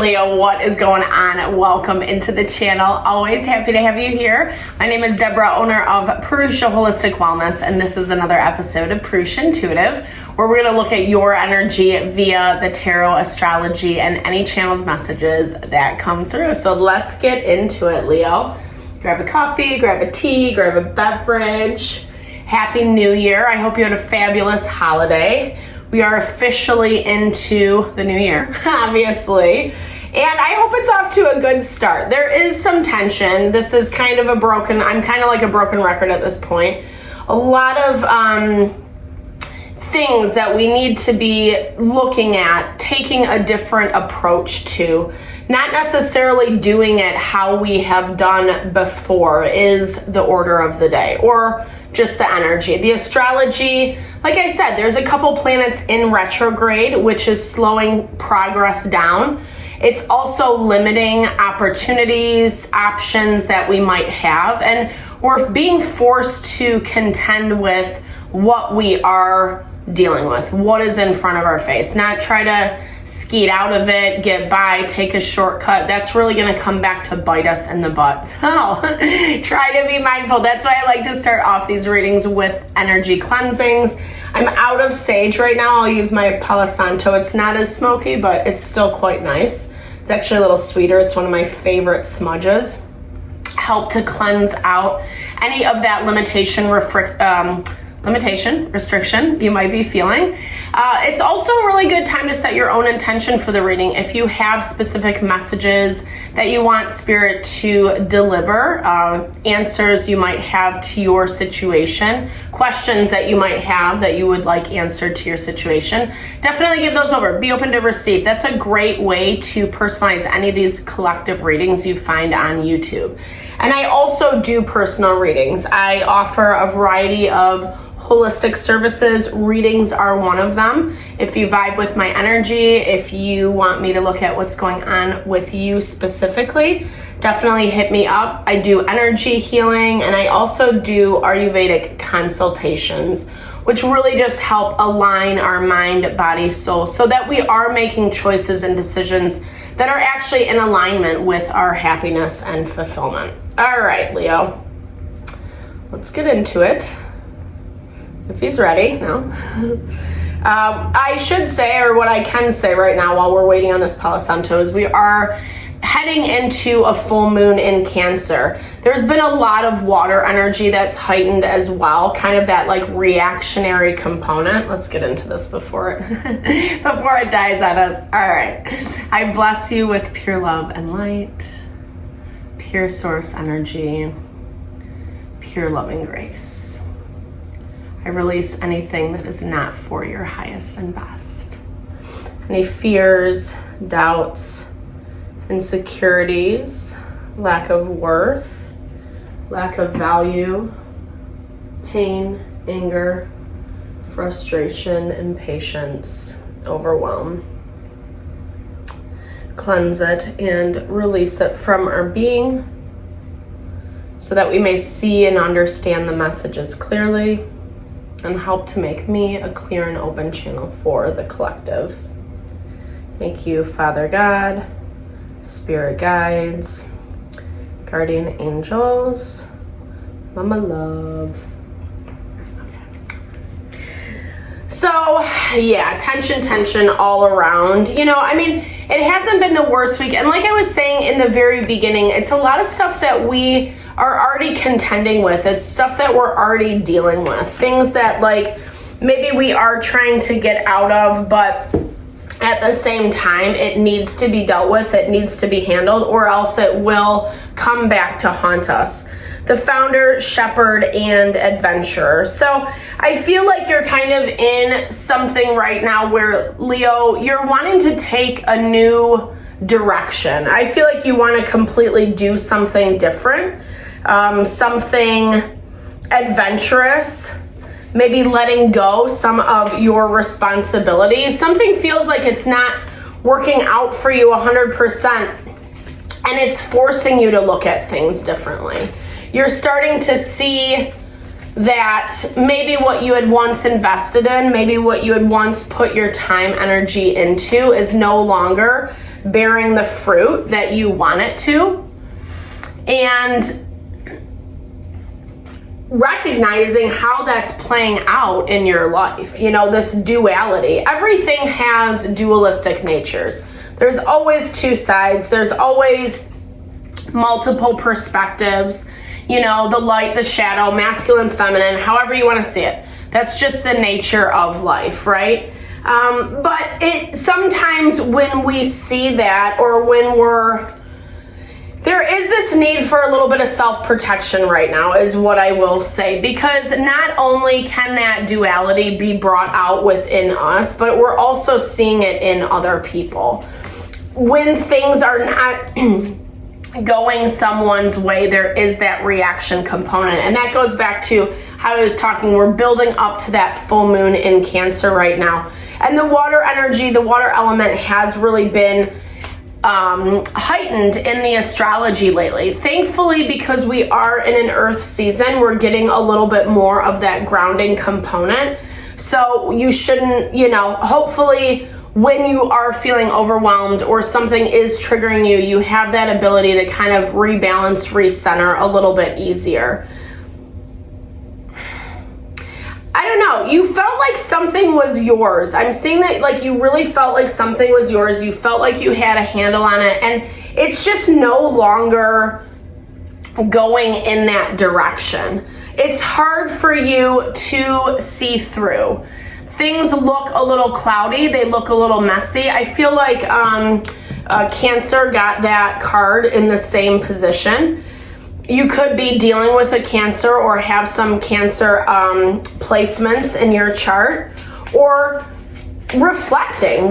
Leo, what is going on? Welcome into the channel. Always happy to have you here. My name is Deborah, owner of Purusha Holistic Wellness, and this is another episode of Purusha Intuitive, where we're going to look at your energy via the tarot, astrology, and any channeled messages that come through. So let's get into it, Leo. Grab a coffee, grab a tea, grab a beverage. Happy New Year. I hope you had a fabulous holiday. We are officially into the new year, obviously. And I hope it's off to a good start. There is some tension. This is kind of I'm kind of like a broken record at this point. A lot of things that we need to be looking at, taking a different approach to. Not necessarily doing it how we have done before is the order of the day, or just the energy. The astrology, like I said, there's a couple planets in retrograde, which is slowing progress down. It's also limiting opportunities, options that we might have, and we're being forced to contend with what we are dealing with, what is in front of our face, not try to skeet out of it, get by, take a shortcut. That's really going to come back to bite us in the butt. So try to be mindful. That's why I like to start off these readings with energy cleansings. I'm out of sage right now. I'll use my Palo Santo. It's not as smoky, but it's still quite nice. It's actually a little sweeter. It's one of my favorite smudges. Help to cleanse out any of that restriction you might be feeling. It's also a really good time to set your own intention for the reading. If you have specific messages that you want Spirit to deliver, answers you might have to your situation, questions that you might have that you would like answered to your situation, definitely give those over. Be open to receive. That's a great way to personalize any of these collective readings you find on YouTube. And I also do personal readings. I offer a variety of holistic services. Readings are one of them. If you vibe with my energy, if you want me to look at what's going on with you specifically, definitely hit me up. I do energy healing, and I also do Ayurvedic consultations, which really just help align our mind, body, soul, so that we are making choices and decisions that are actually in alignment with our happiness and fulfillment. All right, Leo, let's get into it. If he's ready, no. I should say, or what I can say right now while we're waiting on this Palo Santo, is we are heading into a full moon in Cancer. There's been a lot of water energy that's heightened as well, kind of that like reactionary component. Let's get into this before it dies on us. All right. I bless you with pure love and light, pure source energy, pure loving grace. I release anything that is not for your highest and best. Any fears, doubts, insecurities, lack of worth, lack of value, pain, anger, frustration, impatience, overwhelm. Cleanse it and release it from our being so that we may see and understand the messages clearly, and help to make me a clear and open channel for the collective. Thank you, Father God, Spirit guides, guardian angels, Mama Love. Okay. So, yeah, tension all around. You know, I mean, it hasn't been the worst week. And like I was saying in the very beginning, it's a lot of stuff that we are already contending with. It's stuff that we're already dealing with. Things that like maybe we are trying to get out of, but at the same time, it needs to be dealt with. It needs to be handled, or else it will come back to haunt us. The Founder, Shepherd, and Adventurer. So I feel like you're kind of in something right now where, Leo, you're wanting to take a new direction. I feel like you want to completely do something different. Something adventurous, maybe letting go some of your responsibilities. Something feels like it's not working out for you 100%, and it's forcing you to look at things differently. You're starting to see that maybe what you had once invested in, maybe what you had once put your time, energy into is no longer bearing the fruit that you want it to. And recognizing how that's playing out in your life, you know, this duality. Everything has dualistic natures. There's always two sides. There's always multiple perspectives, you know, the light, the shadow, masculine, feminine, however you want to see it. That's just the nature of life, right? But it sometimes when we see that, or when there is this need for a little bit of self-protection right now, is what I will say, because not only can that duality be brought out within us, but we're also seeing it in other people. When things are not going someone's way, there is that reaction component. And that goes back to how I was talking, we're building up to that full moon in Cancer right now. And the water energy, the water element has really been heightened in the astrology lately. Thankfully, because we are in an earth season, we're getting a little bit more of that grounding component. So you shouldn't, you know, hopefully when you are feeling overwhelmed or something is triggering you, you have that ability to kind of rebalance, recenter a little bit easier. I don't know, you felt like something was yours. I'm seeing that like you really felt like something was yours. You felt like you had a handle on it, and it's just no longer going in that direction. It's hard for you to see through. Things look a little cloudy. They look a little messy. I feel like Cancer got that card in the same position. You could be dealing with a Cancer or have some Cancer placements in your chart, or reflecting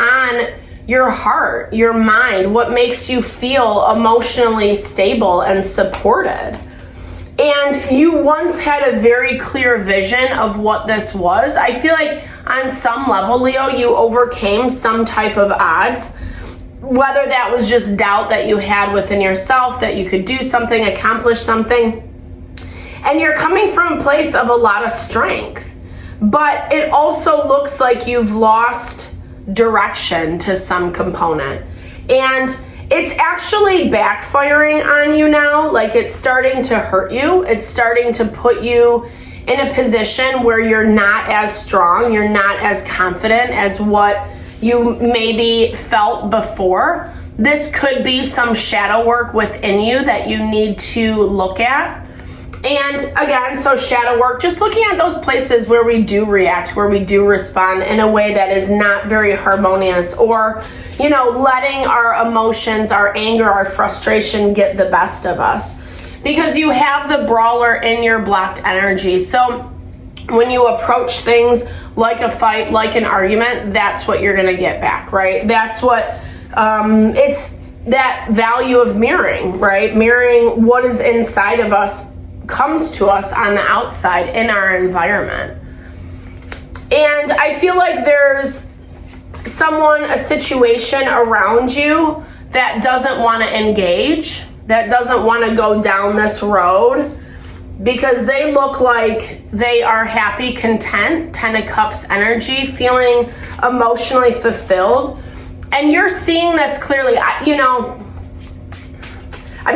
on your heart, your mind, what makes you feel emotionally stable and supported. And you once had a very clear vision of what this was. I feel like on some level, Leo, you overcame some type of odds. Whether that was just doubt that you had within yourself, that you could do something, accomplish something. And you're coming from a place of a lot of strength. But it also looks like you've lost direction to some component. And it's actually backfiring on you now. Like, it's starting to hurt you. It's starting to put you in a position where you're not as strong, you're not as confident as what you maybe felt before. This could be some shadow work within you that you need to look at. And again, so shadow work, just looking at those places where we do react, where we do respond in a way that is not very harmonious, or, you know, letting our emotions, our anger, our frustration get the best of us. Because you have the brawler in your blocked energy. So when you approach things like a fight, like an argument, that's what you're gonna get back, right? That's what, it's that value of mirroring, right? Mirroring what is inside of us comes to us on the outside in our environment. And I feel like there's someone, a situation around you that doesn't want to engage, that doesn't want to go down this road, because they look like they are happy, content, 10 of Cups energy, feeling emotionally fulfilled. And you're seeing this clearly. I'm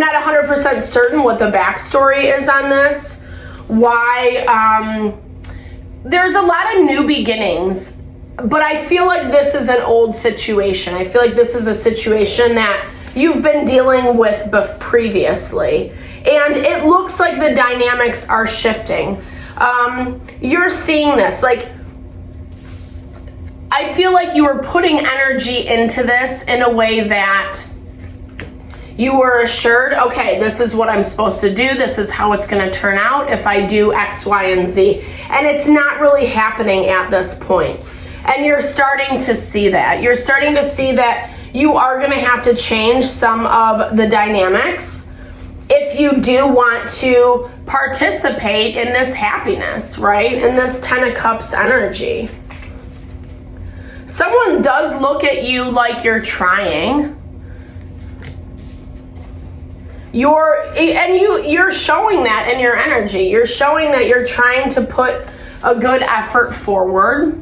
not 100% certain what the backstory is on this. Why, there's a lot of new beginnings, but I feel like this is an old situation. I feel like this is a situation that you've been dealing with previously. And it looks like the dynamics are shifting. You're seeing this, like, I feel like you were putting energy into this in a way that you were assured, okay, this is what I'm supposed to do. This is how it's going to turn out if I do X, Y, and Z. And it's not really happening at this point. And you're starting to see that. You're starting to see that you are going to have to change some of the dynamics if you do want to participate in this happiness, right? In this 10 of Cups energy. Someone does look at you like you're trying. you're showing that in your energy. You're showing that you're trying to put a good effort forward.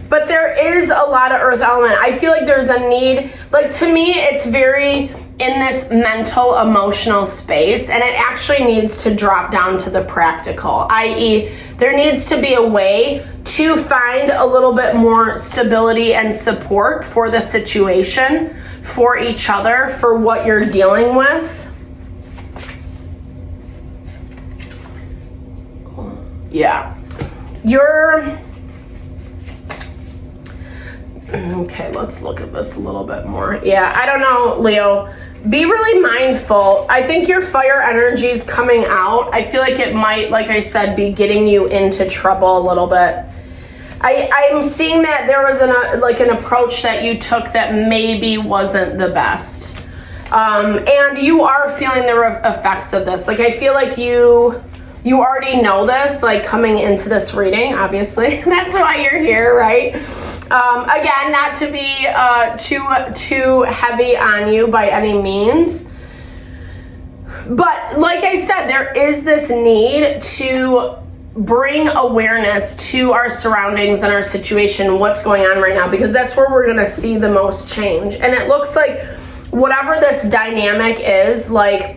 But there is a lot of earth element. I feel like there's a need, like to me, it's very in this mental, emotional space, and it actually needs to drop down to the practical, i.e. there needs to be a way to find a little bit more stability and support for the situation, for each other, for what you're dealing with. Yeah. Okay, let's look at this a little bit more. Yeah, I don't know, Leo. Be really mindful. I think your fire energy is coming out. I feel like it might, like I said, be getting you into trouble a little bit. I'm seeing that there was an approach that you took that maybe wasn't the best. And you are feeling the effects of this. Like, I feel like you already know this, like coming into this reading, obviously. That's why you're here, right? Again, not to be too heavy on you by any means. But like I said, there is this need to bring awareness to our surroundings and our situation, what's going on right now, because that's where we're going to see the most change. And it looks like whatever this dynamic is, like,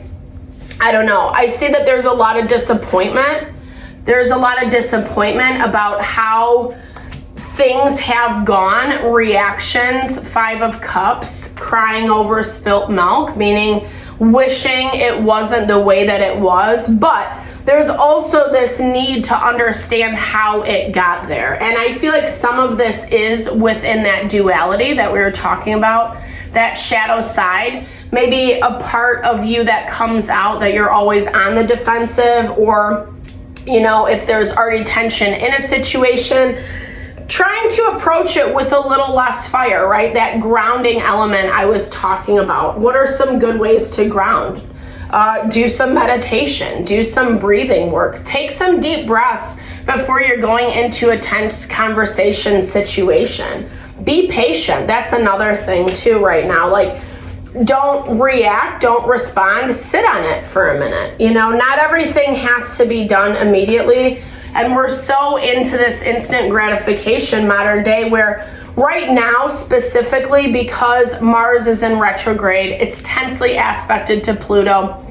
I don't know. I see that there's a lot of disappointment. There's a lot of disappointment about how things have gone. Reactions, 5 of Cups, crying over spilt milk, meaning wishing it wasn't the way that it was. But there's also this need to understand how it got there. And I feel like some of this is within that duality that we were talking about, that shadow side. Maybe a part of you that comes out that you're always on the defensive, or, you know, if there's already tension in a situation, trying to approach it with a little less fire, right? That grounding element I was talking about. What are some good ways to ground? Do some meditation, do some breathing work, take some deep breaths before you're going into a tense conversation situation. Be patient. That's another thing too right now. Like, don't react, don't respond, sit on it for a minute. You know, not everything has to be done immediately. And we're so into this instant gratification modern day, where right now, specifically because Mars is in retrograde, it's tensely aspected to Pluto.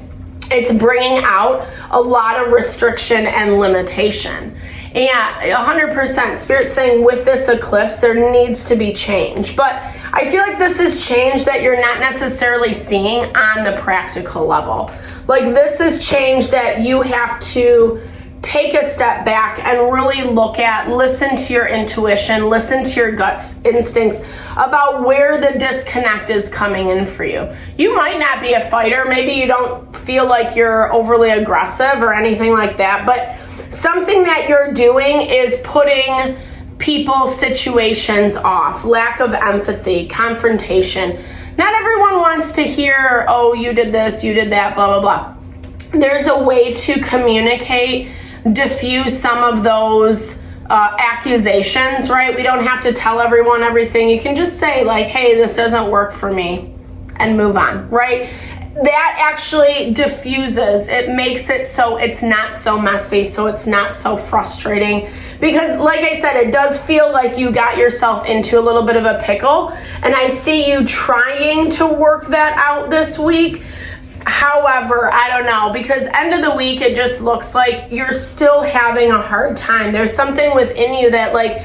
It's bringing out a lot of restriction and limitation. And 100% Spirit's saying with this eclipse, there needs to be change. But I feel like this is change that you're not necessarily seeing on the practical level. Like, this is change that you have to take a step back and really look at, listen to your intuition, listen to your gut instincts about where the disconnect is coming in for you. You might not be a fighter. Maybe you don't feel like you're overly aggressive or anything like that, but something that you're doing is putting people, situations off, lack of empathy, confrontation. Not everyone wants to hear, oh, you did this, you did that, blah, blah, blah. There's a way to communicate, diffuse some of those accusations, right? We don't have to tell everyone everything. You can just say, like, hey, this doesn't work for me, and move on, right? That actually diffuses. It makes it so it's not so messy, so it's not so frustrating. Because like I said, it does feel like you got yourself into a little bit of a pickle, and I see you trying to work that out this week. However, I don't know, because end of the week, it just looks like you're still having a hard time. There's something within you that, like,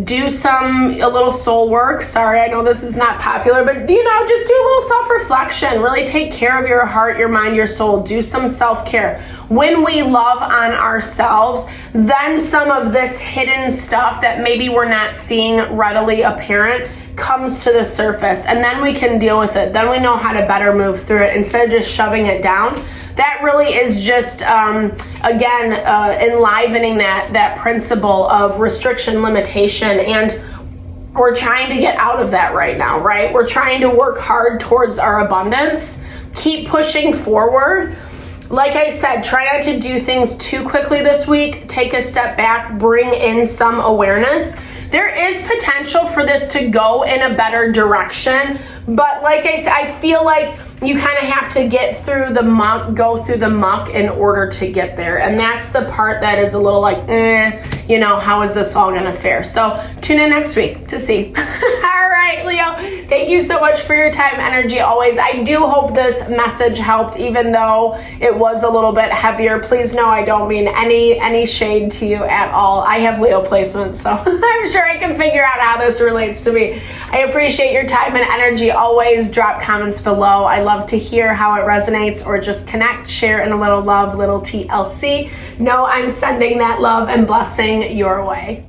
do a little soul work. Sorry, I know this is not popular, but, you know, just do a little self-reflection. Really take care of your heart, your mind, your soul. Do some self-care. When we love on ourselves, then some of this hidden stuff that maybe we're not seeing readily apparent comes to the surface, and then we can deal with it. Then we know how to better move through it instead of just shoving it down. That really is just, again, enlivening that principle of restriction, limitation, and we're trying to get out of that right now, right? We're trying to work hard towards our abundance, keep pushing forward, Like I said, try not to do things too quickly this week. Take a step back, bring in some awareness. There is potential for this to go in a better direction, but like I said, I feel like you kind of have to get through the muck, go through the muck in order to get there. And that's the part that is a little like, how is this all gonna fare? So tune in next week to see. All right, Leo, thank you so much for your time, energy, always. I do hope this message helped, even though it was a little bit heavier. Please know I don't mean any shade to you at all. I have Leo placements, so I'm sure I can figure out how this relates to me. I appreciate your time and energy, always. Drop comments below. I love to hear how it resonates, or just connect, share in a little love, little TLC. Know I'm sending that love and blessing your way.